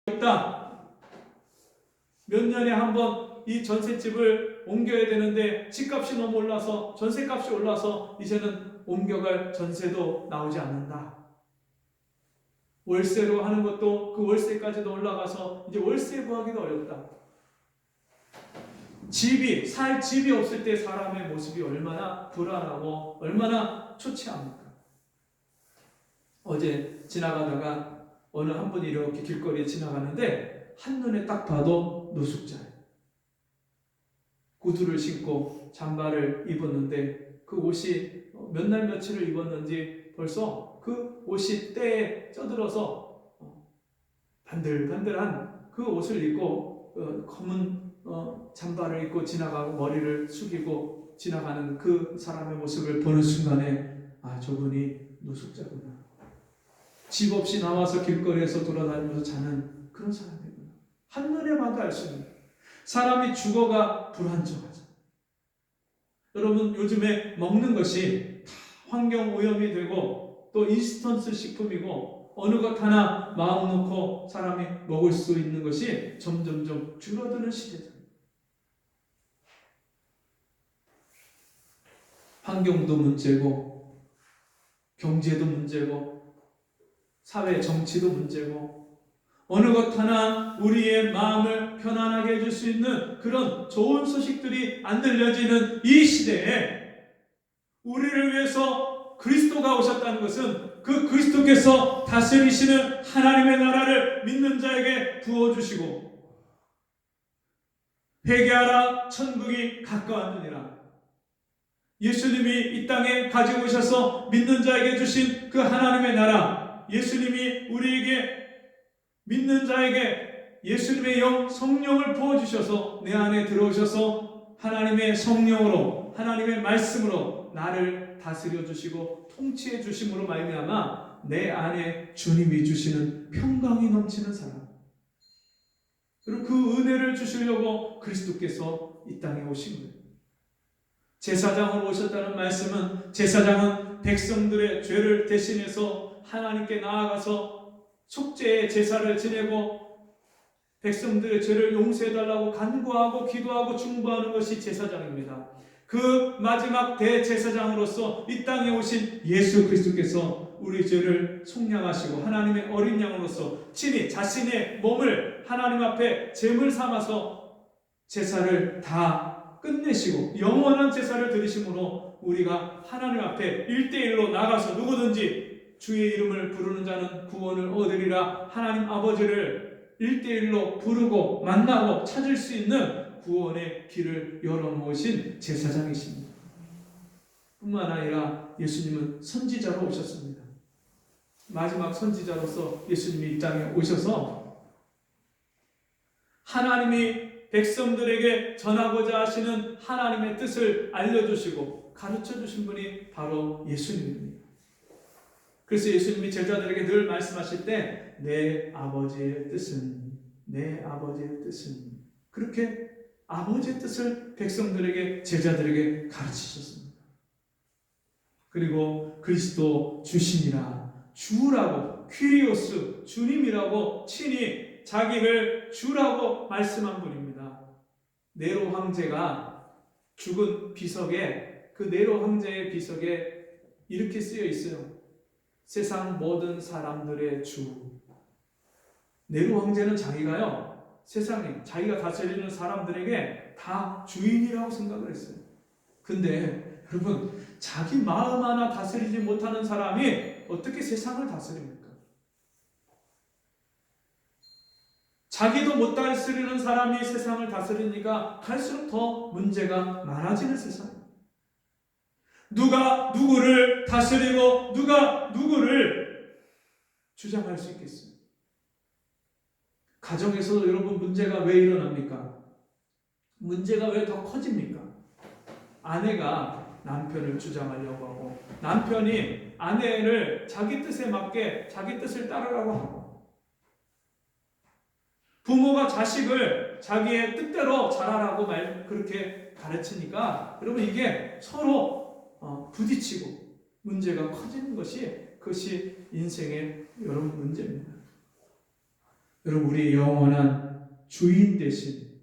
없다. 몇 년에 한 번 이 전셋집을 옮겨야 되는데 집값이 너무 올라서, 전셋값이 올라서 이제는 옮겨갈 전세도 나오지 않는다. 월세로 하는 것도 그 월세까지도 올라가서 이제 월세 구하기도 어렵다. 살 집이 없을 때 사람의 모습이 얼마나 불안하고 얼마나 초췌합니까? 어제 지나가다가 어느 한 분이 이렇게 길거리에 지나가는데 한눈에 딱 봐도 노숙자예요. 구두를 신고 잠바를 입었는데 그 옷이 몇 날 며칠을 입었는지 벌써 그 옷이 때에 쪄들어서 반들반들한 그 옷을 입고 검은 잠바를 입고 지나가고 머리를 숙이고 지나가는 그 사람의 모습을 보는 순간에 저분이 노숙자구나. 집 없이 나와서 길거리에서 돌아다니면서 자는 그런 사람이구나. 한눈에 봐도 알 수 있는. 사람이 죽어가 불안정하죠. 여러분, 요즘에 먹는 것이 다 환경 오염이 되고 또 인스턴트 식품이고 어느 것 하나 마음 놓고 사람이 먹을 수 있는 것이 점점점 줄어드는 시대죠. 환경도 문제고 경제도 문제고 사회 정치도 문제고 어느 것 하나 우리의 마음을 편안하게 해줄 수 있는 그런 좋은 소식들이 안 들려지는 이 시대에 우리를 위해서 그리스도가 오셨다는 것은 그 그리스도께서 다스리시는 하나님의 나라를 믿는 자에게 부어주시고 회개하라 천국이 가까웠느니라. 예수님이 이 땅에 가지고 오셔서 믿는 자에게 주신 그 하나님의 나라, 예수님이 우리에게 믿는 자에게 예수님의 영 성령을 부어주셔서 내 안에 들어오셔서 하나님의 성령으로 하나님의 말씀으로 나를 다스려 주시고 통치해 주심으로 말미암아 내 안에 주님이 주시는 평강이 넘치는 사람, 그리고 그 은혜를 주시려고 그리스도께서 이 땅에 오신 거예요. 제사장으로 오셨다는 말씀은 제사장은 백성들의 죄를 대신해서 하나님께 나아가서 속죄의 제사를 지내고 백성들의 죄를 용서해달라고 간구하고 기도하고 중보하는 것이 제사장입니다. 그 마지막 대제사장으로서 이 땅에 오신 예수 그리스도께서 우리 죄를 속량하시고 하나님의 어린 양으로서 친히 자신의 몸을 하나님 앞에 제물 삼아서 제사를 다 끝내시고 영원한 제사를 드리심으로 우리가 하나님 앞에 1대1로 나가서 누구든지 주의 이름을 부르는 자는 구원을 얻으리라 하나님 아버지를 1대1로 부르고 만나고 찾을 수 있는 구원의 길을 열어놓으신 제사장이십니다. 뿐만 아니라 예수님은 선지자로 오셨습니다. 마지막 선지자로서 예수님이 이 땅에 오셔서 하나님이 백성들에게 전하고자 하시는 하나님의 뜻을 알려주시고 가르쳐주신 분이 바로 예수님입니다. 그래서 예수님이 제자들에게 늘 말씀하실 때 내 아버지의 뜻은 그렇게 아버지의 뜻을 백성들에게 제자들에게 가르치셨습니다. 그리고 그리스도 주시니라 주라고 퀴리오스 주님이라고 친히 자기를 주라고 말씀한 분입니다. 네로 황제가 죽은 비석에 그 네로 황제의 비석에 이렇게 쓰여 있어요. 세상 모든 사람들의 주. 네로 황제는 자기가요 세상에 자기가 다스리는 사람들에게 다 주인이라고 생각을 했어요. 근데 여러분 자기 마음 하나 다스리지 못하는 사람이 어떻게 세상을 다스립니까? 자기도 못 다스리는 사람이 세상을 다스리니까 갈수록 더 문제가 많아지는 세상. 누가 누구를 다스리고 누가 누구를 주장할 수 있겠어요? 가정에서도 여러분 문제가 왜 일어납니까? 문제가 왜 더 커집니까? 아내가 남편을 주장하려고 하고 남편이 아내를 자기 뜻에 맞게 자기 뜻을 따르라고 하고 부모가 자식을 자기의 뜻대로 자라라고 그렇게 가르치니까 여러분 이게 서로 부딪히고 문제가 커지는 것이 그것이 인생의 여러분 문제입니다. 여러분, 우리의 영원한 주인 되신,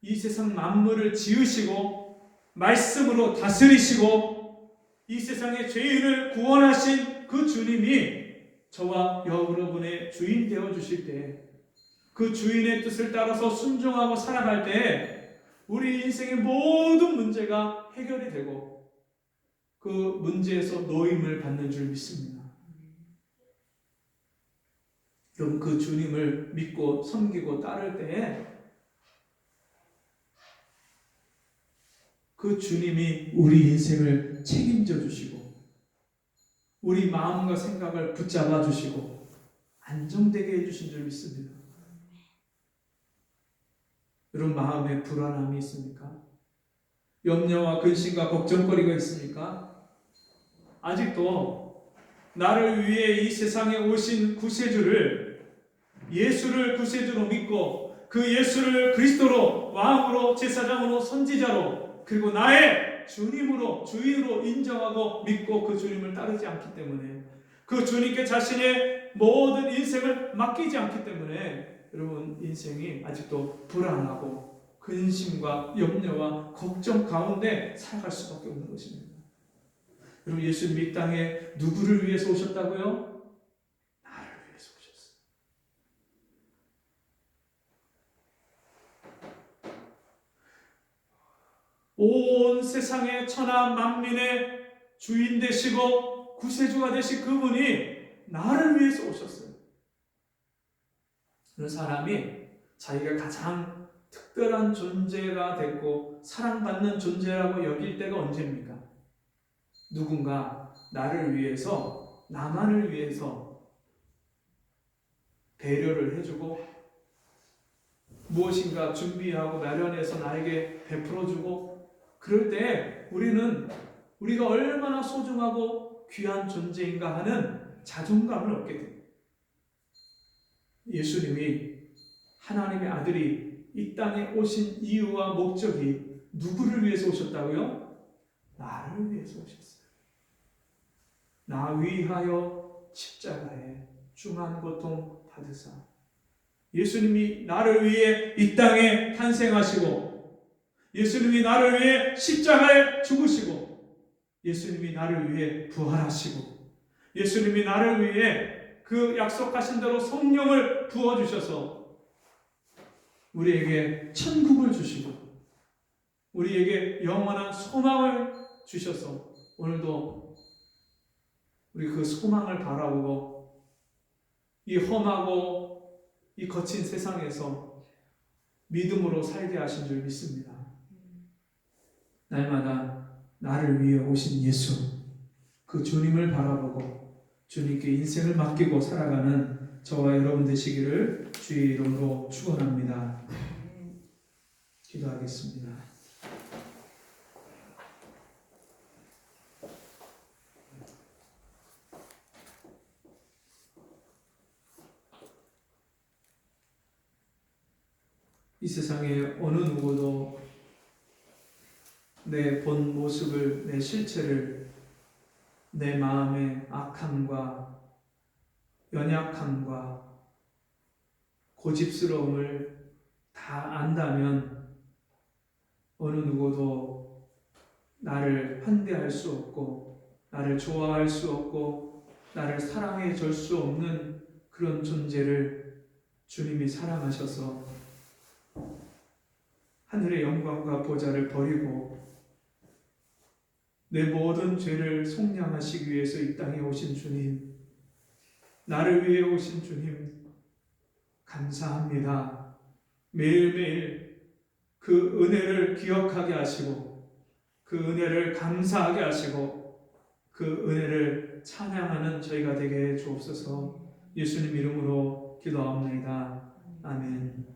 이 세상 만물을 지으시고 말씀으로 다스리시고 이 세상의 죄인을 구원하신 그 주님이 저와 여러분의 주인 되어 주실 때, 그 주인의 뜻을 따라서 순종하고 살아갈 때 우리 인생의 모든 문제가 해결이 되고 그 문제에서 노임을 받는 줄 믿습니다. 여러분, 그 주님을 믿고 섬기고 따를 때에 그 주님이 우리 인생을 책임져 주시고 우리 마음과 생각을 붙잡아 주시고 안정되게 해주신 줄 믿습니다. 여러분, 마음에 불안함이 있습니까? 염려와 근심과 걱정거리가 있습니까? 아직도 나를 위해 이 세상에 오신 구세주를, 예수를 구세주로 믿고 그 예수를 그리스도로, 왕으로, 제사장으로, 선지자로, 그리고 나의 주님으로, 주인으로 인정하고 믿고 그 주님을 따르지 않기 때문에, 그 주님께 자신의 모든 인생을 맡기지 않기 때문에 여러분, 인생이 아직도 불안하고 근심과 염려와 걱정 가운데 살아갈 수밖에 없는 것입니다. 여러분, 예수님이 이 땅에 누구를 위해서 오셨다고요? 나를 위해서 오셨어요. 온 세상의 천하 만민의 주인 되시고 구세주가 되신 그분이 나를 위해서 오셨어요. 그런 사람이 자기가 가장 특별한 존재가 됐고 사랑받는 존재라고 여길 때가 언제입니까? 누군가 나를 위해서, 나만을 위해서 배려를 해주고 무엇인가 준비하고 마련해서 나에게 베풀어주고, 그럴 때 우리가 얼마나 소중하고 귀한 존재인가 하는 자존감을 얻게 됩니다. 예수님이, 하나님의 아들이 이 땅에 오신 이유와 목적이 누구를 위해서 오셨다고요? 나를 위해서 오셨어요. 나 위하여 십자가에 중한 고통 받으사. 예수님이 나를 위해 이 땅에 탄생하시고, 예수님이 나를 위해 십자가에 죽으시고, 예수님이 나를 위해 부활하시고, 예수님이 나를 위해 그 약속하신 대로 성령을 부어주셔서 우리에게 천국을 주시고 우리에게 영원한 소망을 주셔서 오늘도 우리 그 소망을 바라보고 이 험하고 이 거친 세상에서 믿음으로 살게 하신 줄 믿습니다. 날마다 나를 위해 오신 예수, 그 주님을 바라보고 주님께 인생을 맡기고 살아가는 저와 여러분 되시기를 주의 이름으로 축원합니다. 기도하겠습니다. 이 세상에 어느 누구도 내 본 모습을, 내 실체를, 내 마음의 악함과 연약함과 고집스러움을 다 안다면 어느 누구도 나를 환대할 수 없고 나를 좋아할 수 없고 나를 사랑해 줄 수 없는 그런 존재를 주님이 사랑하셔서 하늘의 영광과 보좌를 버리고 내 모든 죄를 속량하시기 위해서 이 땅에 오신 주님, 나를 위해 오신 주님 감사합니다. 매일매일 그 은혜를 기억하게 하시고 그 은혜를 감사하게 하시고 그 은혜를 찬양하는 저희가 되게 해 주옵소서. 예수님 이름으로 기도합니다. 아멘.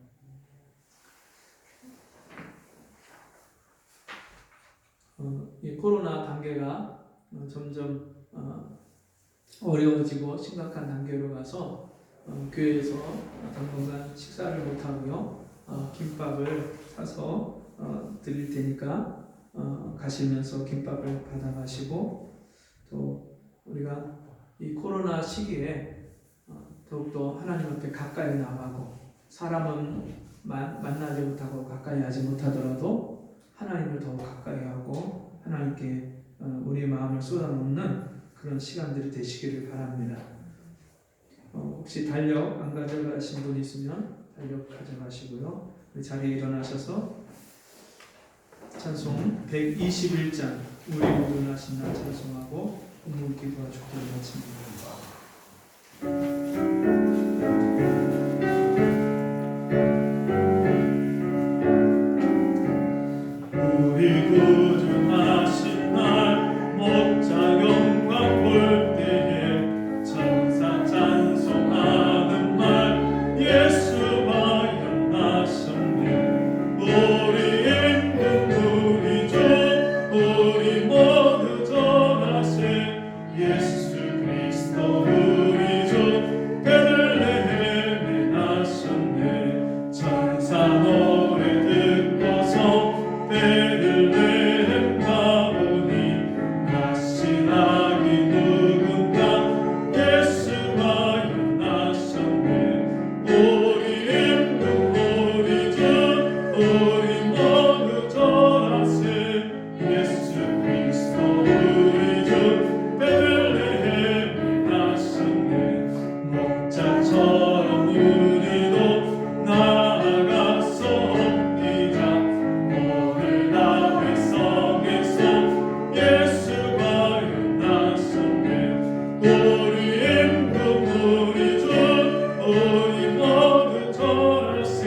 이 코로나 단계가 점점 어려워지고 심각한 단계로 가서 교회에서 당분간 식사를 못하고요. 김밥을 사서 드릴 테니까 가시면서 김밥을 받아가시고, 또 우리가 이 코로나 시기에 더욱더 하나님 앞에 가까이 나가고 사람은 만나지 못하고 가까이 하지 못하더라도 하나님을 더 가까이 하고 하나님께 우리의 마음을 쏟아놓는 그런 시간들이 되시기를 바랍니다. 혹시 달력 안 가져가신 분 있으면 달력 가져가시고요. 우리 자리에 일어나셔서 찬송 121장 우리 모든 하신 나 찬송하고 공문기도와 축도를 마칩니다. 우리 구주하신 날 목자 영광 볼 때에 천사 찬송하는 날 예수가 연하셨네. 우리 힘든 우리 주 우리 모두 전하세 예수 그리스도 우리 주 베들레헴에 나셨네. 천사 노래 듣고서 베들레헴 가보니 낯이 나기 누군가 예수가 연하셨네. 우리 힘든 우리 주 우리 모두 전하세 예수 그리스도 우리 주 베들레헴에 나셨네. 목자처럼 우리도 나아가서 뛰자. 오늘 나의 성에서 예수가 연하셨네. 우리 힘든 우리 주 우리 모두 전하세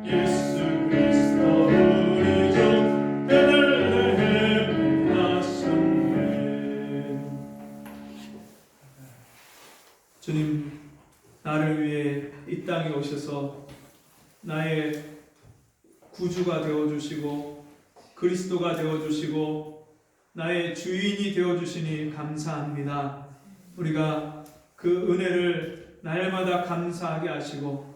예수 그리스도 우리 주 베들레헴에 나셨네. 주님, 나를 위해 이 땅에 오셔서 나의 구주가 되어주시고 그리스도가 되어주시고 나의 주인이 되어주시니 감사합니다. 우리가 그 은혜를 날마다 감사하게 하시고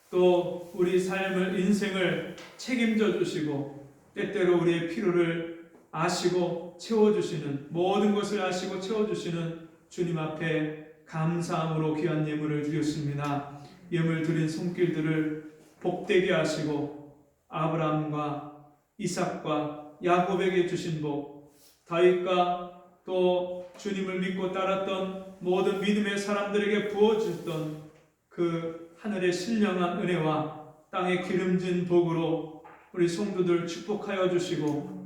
또 우리 삶을 인생을 책임져 주시고 때때로 우리의 필요를 아시고 채워주시는 모든 것을 아시고 채워주시는 주님 앞에 감사함으로 귀한 예물을 드렸습니다. 예물 드린 손길들을 복되게 하시고 아브라함과 이삭과 야곱에게 주신 복, 다윗과 또 주님을 믿고 따랐던 모든 믿음의 사람들에게 부어주셨던 그 하늘의 신령한 은혜와 땅의 기름진 복으로 우리 성도들 축복하여 주시고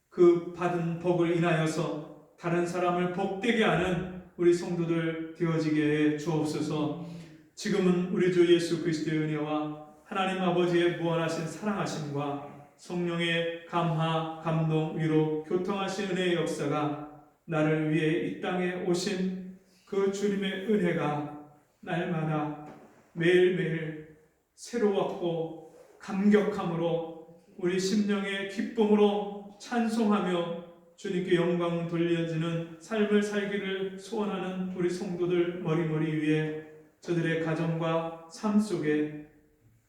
그 받은 복을 인하여서 다른 사람을 복되게 하는 우리 성도들 되어지게 해 주옵소서. 지금은 우리 주 예수 그리스도의 은혜와 하나님 아버지의 무한하신 사랑하심과 성령의 감화, 감동, 위로, 교통하신 은혜의 역사가 나를 위해 이 땅에 오신 그 주님의 은혜가 날마다 매일매일 새로웠고 감격함으로 우리 심령의 기쁨으로 찬송하며 주님께 영광 돌려지는 삶을 살기를 소원하는 우리 성도들 머리머리 위에 저들의 가정과 삶 속에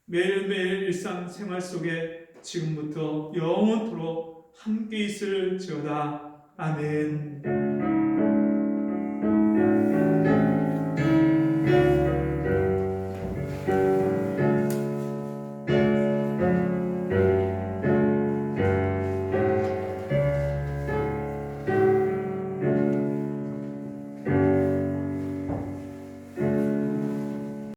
매일매일 일상생활 속에 지금부터 영원토록 함께 있을지어다. 아멘.